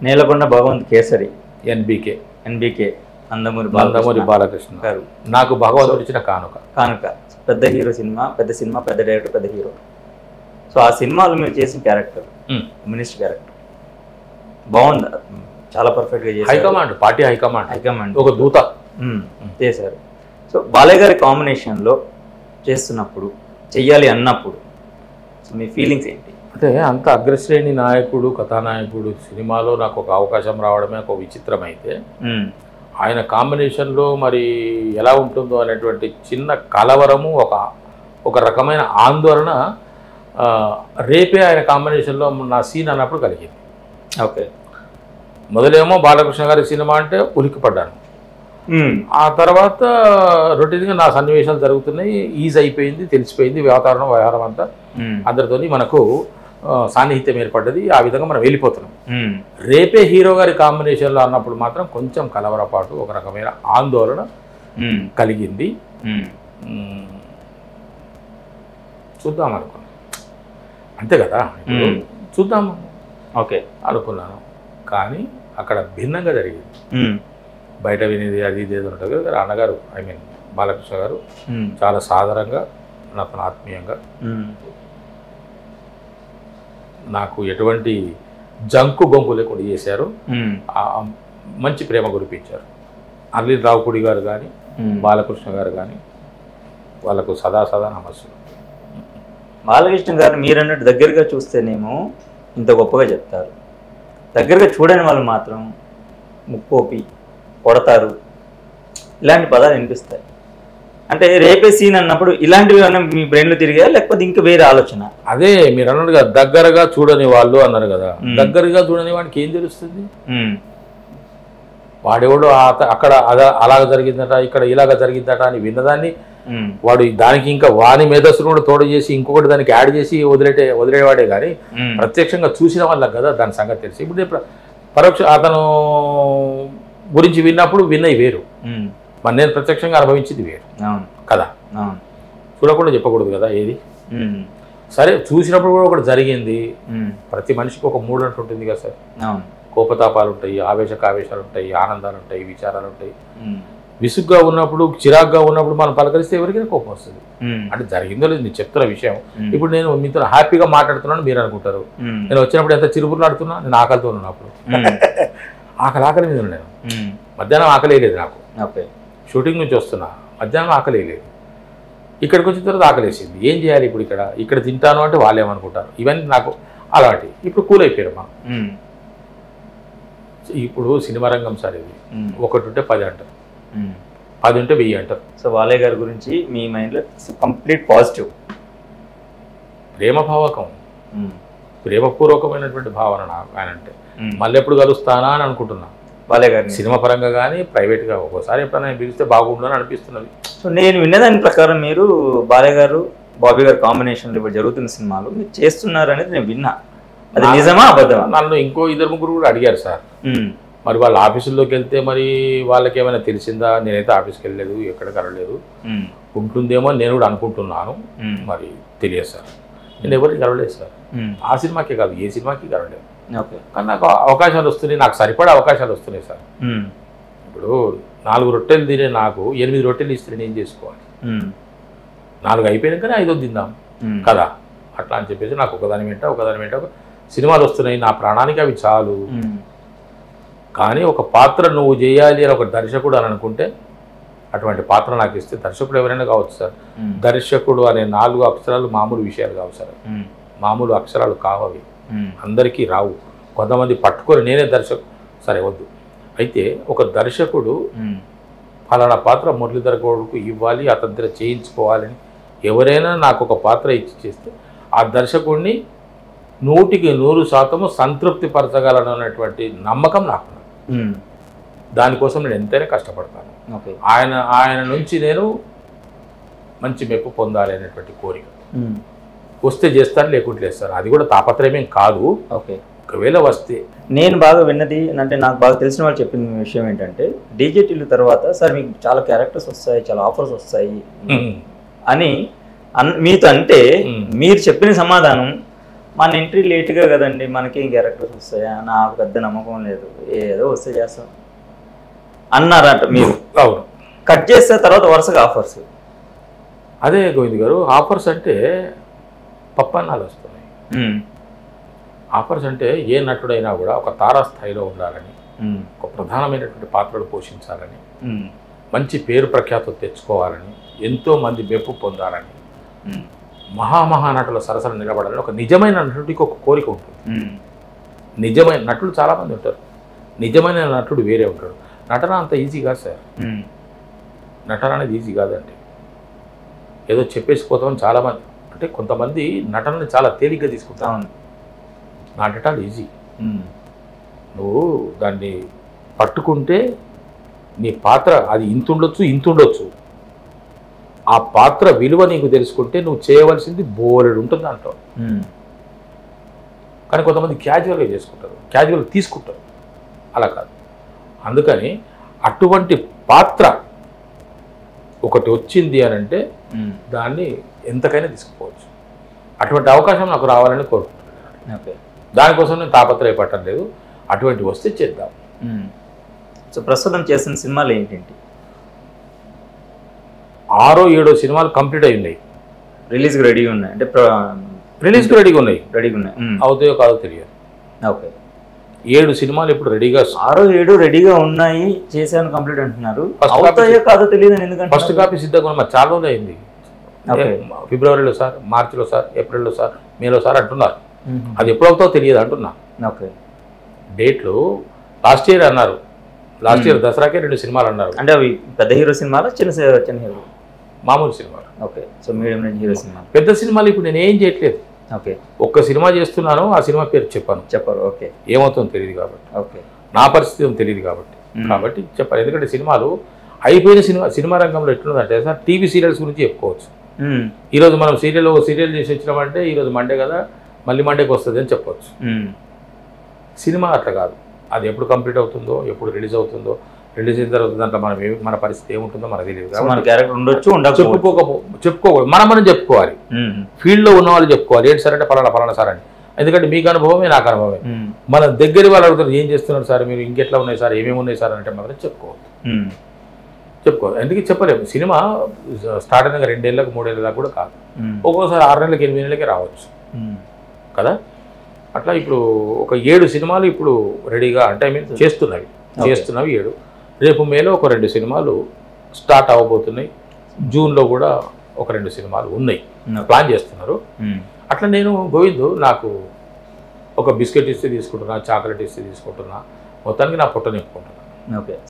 Nelakonda Bhagavanth kesari, NBK Nandamuri Balakrishna గారు నాకు భగవంతుడు ఇచ్చిన కానుక. పెద్ద హీరో సినిమా, పెద్ద డైరెక్టర్, పెద్ద హీరో. సో ఆ సినిమాలో మీరు చేసిన క్యారెక్టర్ మినిస్టర్ క్యారెక్టర్ బాగుంది, చాలా పర్ఫెక్ట్గా చేశారు. హైకమాండ్, పార్టీ హైకమాండ్ ఒక దూత చేశారు. సో బాలయ్య గారి కాంబినేషన్లో చేస్తున్నప్పుడు, చెయ్యాలి అన్నప్పుడు మీ ఫీలింగ్స్ ఏంటి? అంటే అంత అగ్రశ్రేణి నాయకుడు, కథానాయకుడు సినిమాలో నాకు ఒక అవకాశం రావడమే ఒక విచిత్రమైతే, ఆయన కాంబినేషన్లో మరి ఎలా ఉంటుందో అనేటువంటి చిన్న కలవరము, ఒక రకమైన ఆందోళన రేపే ఆయన కాంబినేషన్లో నా సీన్ అన్నప్పుడు కలిగింది. ఓకే, మొదలేమో బాలకృష్ణ గారి సినిమా అంటే ఉలిక్కిపడ్డాను. ఆ తర్వాత రొటీన్గా నా సన్నివేశాలు జరుగుతున్నాయి, ఈజీ అయిపోయింది, తెలిసిపోయింది వాతావరణం, వ్యవహారం అంతా అందరితోని మనకు సాన్నిహిత్యం ఏర్పడ్డది. ఆ విధంగా మనం వెళ్ళిపోతున్నాం. రేపే హీరో గారి కాంబినేషన్లో అన్నప్పుడు మాత్రం కొంచెం కలవరపాటు, ఒక రకమైన ఆందోళన కలిగింది. చూద్దాం అనుకున్నాను, అంతే కదా, చూద్దాము ఓకే అనుకున్నాను. కానీ అక్కడ భిన్నంగా జరిగింది. బయట వినేది అది ఇది ఏదో ఉంటుంది కదా, అన్నగారు బాలకృష్ణ గారు చాలా సాధారణంగా, నాకు ఆత్మీయంగా, నాకు ఎటువంటి జంకు గొంకు లేకుండా చేశారు. మంచి ప్రేమ కురిపించారు. అల్లి రావుపూడి గారు కానీ, బాలకృష్ణ గారు కానీ, వాళ్ళకు సదా నమస్సులు. బాలకృష్ణ గారు మీరు అన్నట్టు దగ్గరగా చూస్తేనేమో ఇంత గొప్పగా చెప్తారు, దగ్గరగా చూడని వాళ్ళు మాత్రం ముక్కోపి, కొడతారు, ఇలాంటి పదాలు వినిపిస్తాయి. అంటే రేపే సీన్ అన్నప్పుడు ఇలాంటివి ఏమన్నా మీ బ్రెయిన్లో తిరిగా, లేకపోతే ఇంకా వేరే ఆలోచన? అదే మీరు అన్నారు కదా, దగ్గరగా చూడని వాళ్ళు అన్నారు కదా, దగ్గరగా చూడని వాడికి ఏం తెలుస్తుంది? వాడెవడో అక్కడ అలాగ జరిగిందట, ఇక్కడ ఇలాగ జరిగిందట అని విన్నదాన్ని వాడు దానికి ఇంకా వాని మేధస్సును కూడా తోడు చేసి ఇంకొకటి దానికి యాడ్ చేసి వదిలేవాడే కానీ ప్రత్యక్షంగా చూసిన వాళ్ళకి కదా దాని సంగతి తెలిసి. ఇప్పుడు పరోక్ష అతను గురించి విన్నప్పుడు విన్నవి వేరు, మరి నేను ప్రత్యక్షంగా అనుభవించింది వేరు కదా. చూడకుండా చెప్పకూడదు కదా ఏది. సరే, చూసినప్పుడు కూడా ఒకటి జరిగింది. ప్రతి మనిషికి ఒక మూడు అంటూ ఉంటుంది కదా సార్. కోపతాపాలు ఉంటాయి, ఆవేశాలు ఉంటాయి, ఆనందాలు ఉంటాయి, విచారాలు ఉంటాయి. విసుగ్గా ఉన్నప్పుడు, చిరాగ్గా ఉన్నప్పుడు మనం పలకరిస్తే ఎవరికైనా కోపం వస్తుంది. అంటే జరిగిందో లేదు నేను చెప్తున్న విషయం. ఇప్పుడు నేను మీతో హ్యాపీగా మాట్లాడుతున్నాను మీరు అనుకుంటారు, నేను వచ్చినప్పుడు ఎంత చిరుపురులు ఆడుతున్నా, నేను ఆకలితో ఉన్నప్పుడు ఆకలి మీద నేను మధ్యాహ్నం ఆకలి లేదు నాకు. షూటింగ్ నుంచి వస్తున్నా, మధ్యాహ్నం ఆకలి లేదు. ఇక్కడికి వచ్చిన తర్వాత ఆకలేసింది. ఏం చేయాలి ఇప్పుడు? ఇక్కడ తింటాను అంటే వాళ్ళు ఏమనుకుంటారు? ఇవన్నీ నాకు అలాంటి. ఇప్పుడు కూల్ అయిపోయారు మనం. ఇప్పుడు సినిమా రంగం సార్, ఇది ఒకటి ఉంటే 10 అంటారు, 10 ఉంటే 1000 అంటారు. సో బాలయ్య గారి గురించి మీ మైండ్లో కంప్లీట్ పాజిటివ్, ప్రేమభావకం, ప్రేమపూర్వకమైనటువంటి భావన నాకు ఆయన అంటే. మళ్ళీ ఎప్పుడు కలుస్తానా అని అనుకుంటున్నా బాలయ్య గారిని, సినిమా పరంగా కానీ ప్రైవేట్గా. ఒక్కోసారి ఎప్పుడైనా పిలిస్తే బాగుండని అనిపిస్తున్నది. సో నేను విన్నదాని ప్రకారం మీరు బాలయ్య గారు, బాబీ గారు కాంబినేషన్లో ఇప్పుడు జరుగుతున్న సినిమాలు మీరు చేస్తున్నారు అనేది నేను విన్నా. అది నిజమా అబద్ధమా? నన్ను ఇంకో 2-3 కూడా అడిగారు సార్. మరి వాళ్ళ ఆఫీసుల్లోకి వెళ్తే మరి వాళ్ళకి ఏమైనా తెలిసిందా? నేనైతే ఆఫీస్కి వెళ్ళలేదు, ఎక్కడ కలవలేదు. ఉంటుందేమో నేను కూడా అనుకుంటున్నాను, మరి తెలియదు సార్. నేను ఎవరికి కలవలేదు సార్. ఆ సినిమాకే కాదు, ఏ సినిమాకి కలవలేదు. కానీ నాకు అవకాశాలు వస్తున్నాయి, నాకు సరిపడే అవకాశాలు వస్తున్నాయి సార్. ఇప్పుడు 4 రొట్టెలు తినే నాకు 8 రొట్టెలు ఇస్తే నేను ఏం చేసుకోవాలి? 4 అయిపోయినాకనే 5వ తిందాం కదా. అట్లా అని చెప్పేసి నాకు ఒకదాని వెంట సినిమాలు వస్తున్నాయి, నా ప్రాణానికి అవి చాలు. కానీ ఒక పాత్ర నువ్వు చేయాలి అని ఒక దర్శకుడు అని అనుకుంటే అటువంటి పాత్ర నాకు ఇస్తే, దర్శకుడు ఎవరైనా కావచ్చు సార్. దర్శకుడు అనే 4 అక్షరాలు మామూలు విషయాలు కావు సార్, మామూలు అక్షరాలు కావవి, అందరికీ రావు. కొంతమంది పట్టుకొని నేనే దర్శకుడు, సరే వద్దు. అయితే ఒక దర్శకుడు ఫలానా పాత్ర మురళీధర్ గౌడ్కు ఇవ్వాలి, అతని దగ్గర చేయించుకోవాలని ఎవరైనా నాకు ఒక పాత్ర ఇచ్చి చేస్తే ఆ దర్శకుడిని 100% సంతృప్తి పరచగలనటువంటి నమ్మకం నాకు. దానికోసం నేను ఎంతైనా కష్టపడతాను. ఆయన నుంచి నేను మంచి మెప్పు పొందాలి అనేటువంటి కోరిక. వస్తే చేస్తాను, లేకుంటే లేస్తారు. అది కూడా తాపత్రయమేం కాదు. ఒకవేళ వస్తే నేను బాగా విన్నది అంటే, నాకు బాగా తెలిసిన వాళ్ళు చెప్పిన విషయం ఏంటంటే, డీజే టిల్లు తర్వాత సార్ మీకు చాలా క్యారెక్టర్స్ వస్తాయి, చాలా ఆఫర్స్ వస్తాయి అని మీతో అంటే, మీరు చెప్పిన సమాధానం మన ఎంట్రీ లేట్గా కదండి, మనకేం క్యారెక్టర్స్ వస్తాయా, నాకు పెద్ద నమ్మకం లేదు, ఏదో వస్తే చేస్తాం అన్నారట మీరు. అవును. కట్ చేస్తే తర్వాత వరుసగా ఆఫర్స్. అదే గోవింద్ గారు, ఆఫర్స్ అంటే పప్పన్నాలు వస్తున్నాయి. ఆఫర్స్ అంటే ఏ నటుడైనా కూడా ఒక తారాస్థాయిలో ఉండాలని, ఒక ప్రధానమైనటువంటి పాత్రలు పోషించాలని, మంచి పేరు ప్రఖ్యాతులు తెచ్చుకోవాలని, ఎంతోమంది మెప్పు పొందాలని, మహానటుల సరసన నిలబడాలని ఒక నిజమైన నటుడికి ఒక కోరిక ఉంటుంది. నిజమైన నటుడు చాలామంది ఉంటారు, నిజమైన నటుడు వేరే ఉంటాడు. నటన అంత ఈజీ కాదు సార్. నటన అనేది ఈజీ కాదండి. ఏదో చెప్పేసిపోతామని చాలామంది, అంటే కొంతమంది నటనని చాలా తేలిగ్గా తీసుకుంటాను. నాటకాలు ఈజీ. నువ్వు దాన్ని పట్టుకుంటే నీ పాత్ర అది ఇంతుండొచ్చు. ఆ పాత్ర విలువ నీకు తెలుసుకుంటే నువ్వు చేయవలసింది బోలెడు ఉంటుంది దాంట్లో. కానీ కొంతమంది క్యాజువల్గా చేసుకుంటారు, క్యాజువల్గా తీసుకుంటారు. అలా కాదు. అందుకని అటువంటి పాత్ర ఒకటి వచ్చింది అని అంటే దాన్ని ఎంతకైనా తీసుకుపోవచ్చు. అటువంటి అవకాశం నాకు రావాలని కోరుకుంటున్నాను. దానికోసం నేను తాపత్రయపడటం లేదు. అటువంటి వస్తే చేద్దాం. సో ప్రస్తుతం చేసిన సినిమాలు ఏంటంటే 6, 7 సినిమాలు కంప్లీట్ అయి ఉన్నాయి, రిలీజ్కి రెడీగా ఉన్నాయి. అంటే రిలీజ్కి రెడీగా ఉన్నాయి. అవుతాయో కాదో తెలియదు. ఓకే. 7 సినిమాలు ఇప్పుడు రెడీగా, 6, 7 రెడీగా ఉన్నాయి, చేశాను కంప్లీట్ అంటున్నారు. అవుతాయో కాదో తెలియదు. ఎందుకంటే ఫస్ట్ కాపీ సిద్ధంగా మరి చాలా రోజులు అయింది. ఫిబ్రవరిలో సార్, మార్చిలో సార్, ఏప్రిల్లో సార్, మేలో సార్ అంటున్నారు. అది ఎప్పుడవుతావో తెలియదు అంటున్నా. ఓకే. డేట్లు లాస్ట్ ఇయర్ అన్నారు. లాస్ట్ ఇయర్ దసరాకే 2 సినిమాలు అన్నారు. అంటే అవి పెద్ద హీరో సినిమాలు, చిన్న హీరో, మామూలు సినిమాలు. Okay. So medium range hero cinema. పెద్ద సినిమాలు ఇప్పుడు నేను ఏం చేయట్లేదు. ఓకే. ఒక్క సినిమా చేస్తున్నాను, ఆ సినిమా పేరు చెప్పారు. ఓకే. ఏమవుతుందో తెలియదు కాబట్టి. ఓకే. నా పరిస్థితి తెలియదు కాబట్టి చెప్పాలి. ఎందుకంటే సినిమాలు అయిపోయిన సినిమా రంగంలో ఎట్లుందంటే సార్, టీవీ సీరియల్స్ గురించి చెప్పుకోవచ్చు. ఈరోజు మనం సీరియల్ చేసి వచ్చినామంటే ఈరోజు మండే కదా, మళ్ళీ మండేకి వస్తుంది అని చెప్పవచ్చు. సినిమా అట్లా కాదు. అది ఎప్పుడు కంప్లీట్ అవుతుందో, ఎప్పుడు రిలీజ్ అవుతుందో, రిలీజ్ అయిన తర్వాత దాంట్లో మన పరిస్థితి ఏముంటుందో మనకు తెలియదు. మన క్యారెక్టర్ ఉండొచ్చు, చెప్పుకోకూడదు. మనం చెప్పుకోవాలి. ఫీల్డ్లో ఉన్న వాళ్ళు చెప్పుకోవాలి. ఏంటి సార్ అంటే పలానా సార్ అని. ఎందుకంటే మీకు అనుభవమే, నాకు అనుభవమే. మన దగ్గర వాళ్ళు అడుగుతారు, ఏం చేస్తున్నారు సార్ మీరు, ఇంకెట్లా ఉన్నాయి సార్, ఏమేమి ఉన్నాయి సార్ అంటే మాత్రం చెప్పుకోవద్దు. ఎందుకు చెప్పలేము. సినిమా స్టార్ట్ అయినాక 2 ఏళ్ళకి 3 ఏళ్ళకి కూడా కాదు. ఒక్కోసారి 6 నెలలకి 8 నెలలకి రావచ్చు కదా. అట్లా ఇప్పుడు ఒక 7 సినిమాలు ఇప్పుడు రెడీగా, అంటే చేస్తున్నవి 7. రేపు మేలో ఒక 2 సినిమాలు స్టార్ట్ అవ్వబోతున్నాయి. జూన్లో కూడా ఒక 2 సినిమాలు ఉన్నాయి, ప్లాన్ చేస్తున్నారు. అట్లా నేను గోవింద్ నాకు ఒక బిస్కెట్ ఇస్తే తీసుకుంటున్నా, చాక్లెట్ ఇస్తే తీసుకుంటున్నా, మొత్తానికి నా పొట్ట నింపుకుంటున్నా. ఓకే.